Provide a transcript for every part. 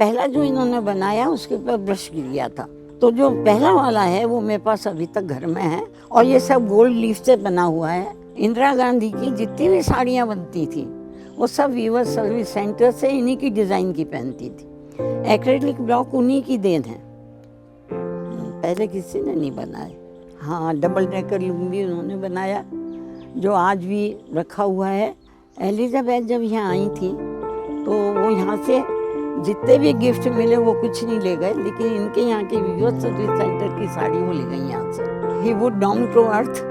पहला जो इन्होंने बनाया उसके ऊपर ब्रश गिर गया था, तो जो पहला वाला है वो मेरे पास अभी तक घर में है और ये सब गोल्ड लीफ से बना हुआ है। इंदिरा गांधी की जितनी भी साड़ियाँ बनती थी वो सब वीवर सर्विस सेंटर से इन्हीं की डिज़ाइन की पहनती थी। एक्रेलिक ब्लॉक उन्हीं की देन है, पहले किसी ने नहीं बनाया। हाँ, डबल डेकर लुंगी उन्होंने बनाया जो आज भी रखा हुआ है। एलिजाबेथ जब यहाँ आई थी तो वो यहाँ से जितने भी गिफ्ट मिले वो कुछ नहीं ले गए, लेकिन इनके यहाँ के वीवर सर्विस सेंटर की साड़ी वो ले गई यहाँ से। He would down to earth.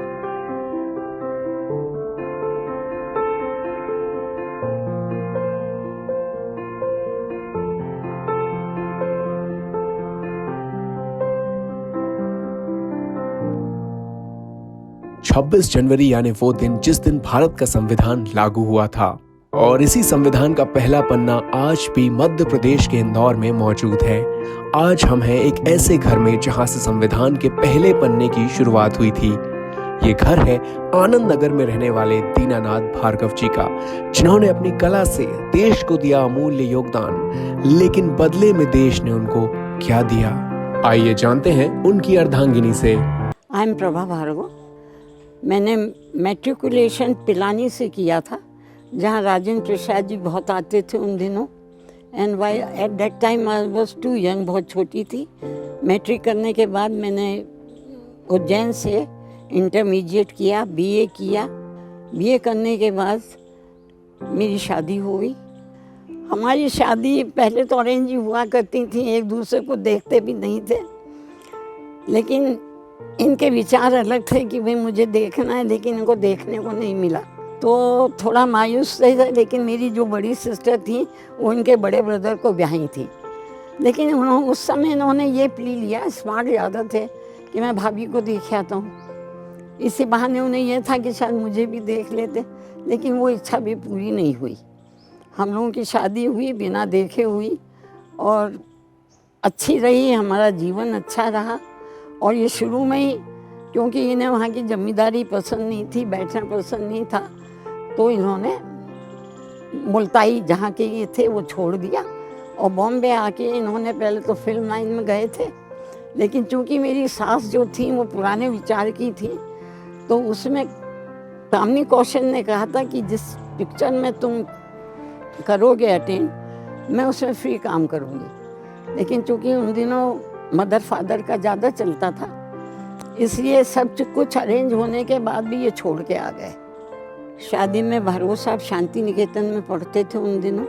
छब्बीस जनवरी यानी वो दिन जिस दिन भारत का संविधान लागू हुआ था, और इसी संविधान का पहला पन्ना आज भी मध्य प्रदेश के इंदौर में मौजूद है। आज हम हैं एक ऐसे घर में जहां से संविधान के पहले पन्ने की शुरुआत हुई थी। ये घर है आनंद नगर में रहने वाले दीनानाथ भार्गव जी का, जिन्होंने अपनी कला से देश को दिया अमूल्य योगदान। लेकिन बदले में देश ने उनको क्या दिया, आइए जानते हैं उनकी अर्धांगिनी से। I am Prabha Bhargav. मैंने मैट्रिकुलेशन पिलानी से किया था, जहाँ राजेंद्र प्रसाद जी बहुत आते थे उन दिनों। And why at that time I was too young, बहुत छोटी थी। मैट्रिक करने के बाद मैंने उज्जैन से इंटरमीडिएट किया, बीए किया। बीए करने के बाद मेरी शादी हो गई। हमारी शादी पहले तो अरेंज ही हुआ करती थी, एक दूसरे को देखते भी नहीं थे, लेकिन इनके विचार अलग थे कि भाई मुझे देखना है, लेकिन इनको देखने को नहीं मिला तो थोड़ा मायूस थे। लेकिन मेरी जो बड़ी सिस्टर थी वो इनके बड़े ब्रदर को ब्याही थी, लेकिन उस समय इन्होंने ये प्ली लिया, स्मार्ट ज़्यादा थे, कि मैं भाभी को देख आता हूँ। इसी बहाने उन्हें यह था कि शायद मुझे भी देख लेते, लेकिन वो इच्छा भी पूरी नहीं हुई। हम लोगों की शादी हुई बिना देखे हुई और अच्छी रही, हमारा जीवन अच्छा रहा। और ये शुरू में ही, क्योंकि इन्हें वहाँ की जमींदारी पसंद नहीं थी, बैठना पसंद नहीं था, तो इन्होंने मुल्ताई जहाँ के ये थे वो छोड़ दिया और बॉम्बे आके इन्होंने पहले तो फिल्म लाइन में गए थे। लेकिन चूँकि मेरी सास जो थी वो पुराने विचार की थी, तो उसमें कामिनी कौशल ने कहा था कि जिस पिक्चर में तुम करोगे अटेंड, मैं उसमें फ्री काम करूँगी। लेकिन चूँकि उन दिनों मदर फादर का ज़्यादा चलता था, इसलिए सब कुछ अरेंज होने के बाद भी ये छोड़ के आ गए। शादी में भार्गव साहब शांति निकेतन में पढ़ते थे उन दिनों,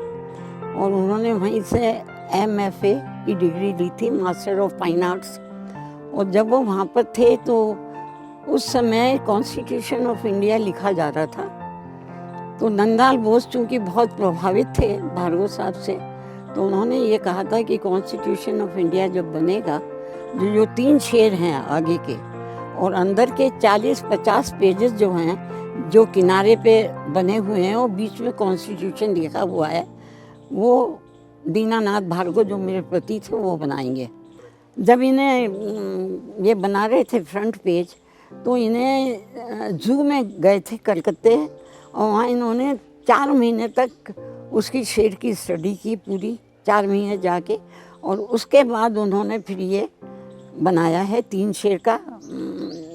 और उन्होंने वहीं से MFA की डिग्री ली थी, मास्टर ऑफ फाइन आर्ट्स। और जब वो वहाँ पर थे तो उस समय कॉन्स्टिट्यूशन ऑफ इंडिया लिखा जा रहा था, तो नंदलाल बोस चूँकि बहुत प्रभावित थे भार्गव साहब से, तो उन्होंने ये कहा था कि कॉन्स्टिट्यूशन ऑफ इंडिया जब बनेगा, जो 3 शेर हैं आगे के और अंदर के 40-50 पेजेस जो हैं, जो किनारे पे बने हुए हैं और बीच में कॉन्स्टिट्यूशन लिखा हुआ है, वो दीनानाथ भार्गव जो मेरे पति थे वो बनाएंगे। जब इन्हें ये बना रहे थे फ्रंट पेज, तो इन्हें जू में गए थे कलकत्ते, और वहाँ इन्होंने 4 महीने तक उसकी शेर की स्टडी की, पूरी 4 महीने जाके, और उसके बाद उन्होंने फिर ये बनाया है 3 शेर का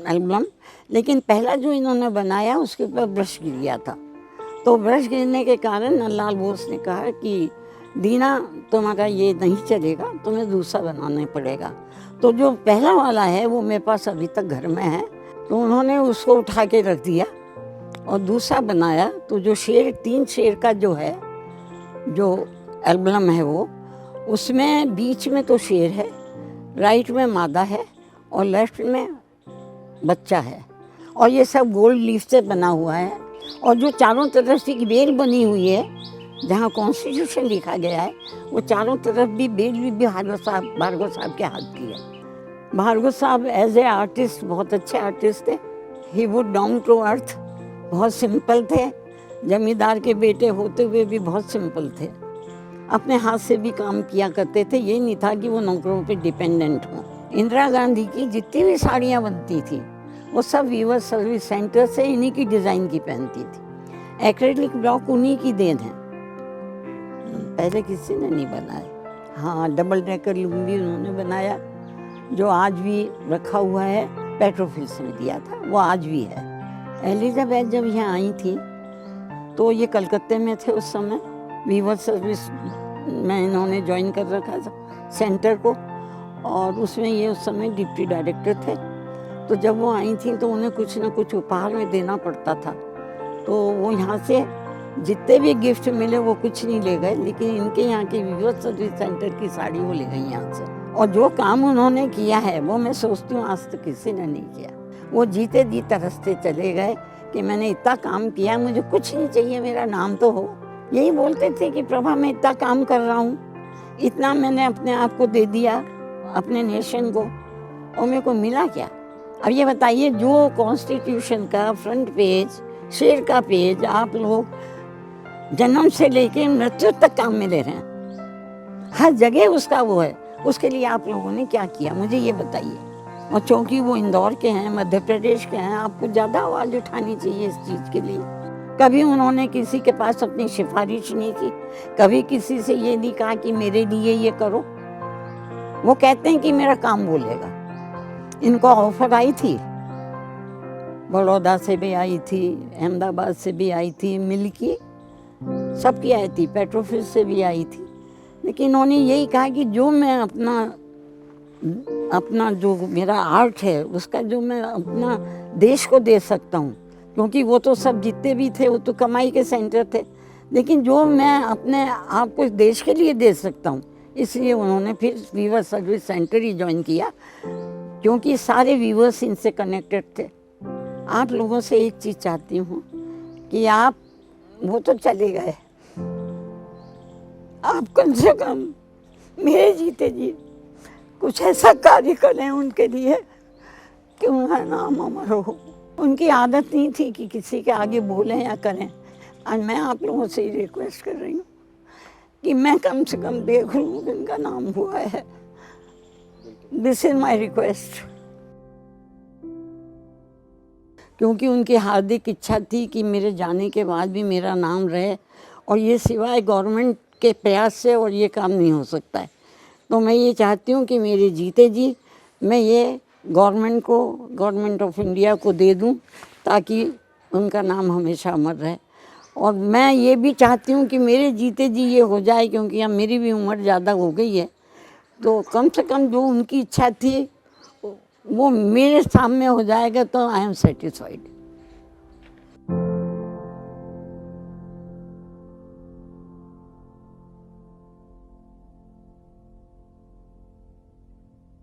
एल्बम। लेकिन पहला जो इन्होंने बनाया उसके ऊपर ब्रश गिर गया था, तो ब्रश गिरने के कारण नंदलाल बोस ने कहा कि दीना तुम्हारा ये नहीं चलेगा, तुम्हें दूसरा बनाना पड़ेगा। तो जो पहला वाला है वो मेरे पास अभी तक घर में है, तो उन्होंने उसको उठा के रख दिया और दूसरा बनाया। तो जो शेर 3 शेर का जो है, जो एल्बम है वो, उसमें बीच में तो शेर है, राइट में मादा है और लेफ्ट में बच्चा है, और ये सब गोल्ड लीफ से बना हुआ है। और जो चारों तरफ से बेल बनी हुई है, जहाँ कॉन्स्टिट्यूशन लिखा गया है, वो चारों तरफ भी बेल भी भार्गव साहब के हाथ की है। भार्गव साहब एज ए आर्टिस्ट बहुत अच्छे आर्टिस्ट थे। He would down to earth, बहुत सिंपल थे, जमींदार के बेटे होते हुए भी बहुत सिंपल थे। अपने हाथ से भी काम किया करते थे, ये नहीं था कि वो नौकरों पे डिपेंडेंट हों। इंदिरा गांधी की जितनी भी साड़ियाँ बनती थी वो सब वीवर सर्विस सेंटर से इन्हीं की डिज़ाइन की पहनती थी। एक्रेलिक ब्लॉक उन्हीं की देन है, पहले किसी ने नहीं बनाया। हाँ, डबल डेकर लुंगी उन्होंने बनाया, जो आज भी रखा हुआ है। पेट्रोफिल्स में दिया था, वो आज भी है। एलिजाबेथ जब यहाँ आई थी तो ये कलकत्ते में थे उस समय। वीवर सर्विस में इन्होंने ज्वाइन कर रखा था सेंटर को, और उसमें ये उस समय डिप्टी डायरेक्टर थे। तो जब वो आई थी तो उन्हें कुछ ना कुछ उपहार में देना पड़ता था। तो वो यहाँ से जितने भी गिफ्ट मिले वो कुछ नहीं ले गए, लेकिन इनके यहाँ के वीवर सर्विस सेंटर की साड़ी वो ले गई यहाँ से। और जो काम उन्होंने किया है वो मैं सोचती हूँ आज तक किसी ने नहीं किया। वो जीते जी तरसते चले गए कि मैंने इतना काम किया, मुझे कुछ नहीं चाहिए, मेरा नाम तो हो। यही बोलते थे कि प्रभा मैं इतना काम कर रहा हूँ, इतना मैंने अपने आप को दे दिया, अपने नेशन को, और मेरे को मिला क्या। अब ये बताइए, जो कॉन्स्टिट्यूशन का फ्रंट पेज, शेर का पेज आप लोग जन्म से लेके मृत्यु तक काम में ले रहे हैं, हर जगह उसका वो है, उसके लिए आप लोगों ने क्या किया, मुझे ये बताइए। और चूंकि वो इंदौर के हैं, मध्य प्रदेश के हैं, आपको ज़्यादा आवाज़ उठानी चाहिए इस चीज़ के लिए। कभी उन्होंने किसी के पास अपनी सिफारिश नहीं की, कभी किसी से ये नहीं कहा कि मेरे लिए ये करो। वो कहते हैं कि मेरा काम बोलेगा। इनको ऑफर आई थी, बड़ौदा से भी आई थी, अहमदाबाद से भी आई थी, मिल की सबकी आई थी, पेट्रोफिल से भी आई थी, लेकिन इन्होंने यही कहा कि जो मैं अपना जो मेरा आर्ट है उसका जो मैं अपना देश को दे सकता हूँ, क्योंकि वो तो सब जितने भी थे वो तो कमाई के सेंटर थे, लेकिन जो मैं अपने आप को देश के लिए दे सकता हूँ, इसलिए उन्होंने फिर वीवर सर्विस सेंटर ही ज्वाइन किया, क्योंकि सारे वीवर्स इनसे कनेक्टेड थे। आप लोगों से एक चीज़ चाहती हूँ कि आप, वो तो चले गए, आप कम से कम मेरे जीते जी कुछ ऐसा कार्य करें उनके लिए कि उनका नाम अमर हो। उनकी आदत नहीं थी कि किसी के आगे बोलें या करें। आज मैं आप लोगों से ही रिक्वेस्ट कर रही हूँ कि मैं कम से कम देख लूँ कि उनका नाम हुआ है। This is my request. क्योंकि उनकी हार्दिक इच्छा थी कि मेरे जाने के बाद भी मेरा नाम रहे, और ये सिवाय गवर्नमेंट के प्रयास से और ये काम नहीं हो सकता है। तो मैं ये चाहती हूँ कि मेरे जीते जी मैं ये गवर्नमेंट ऑफ इंडिया को दे दूँ, ताकि उनका नाम हमेशा अमर रहे। और मैं ये भी चाहती हूँ कि मेरे जीते जी ये हो जाए, क्योंकि अब मेरी भी उम्र ज़्यादा हो गई है, तो कम से कम जो उनकी इच्छा थी वो मेरे सामने हो जाएगा तो आई एम सेटिस्फाइड।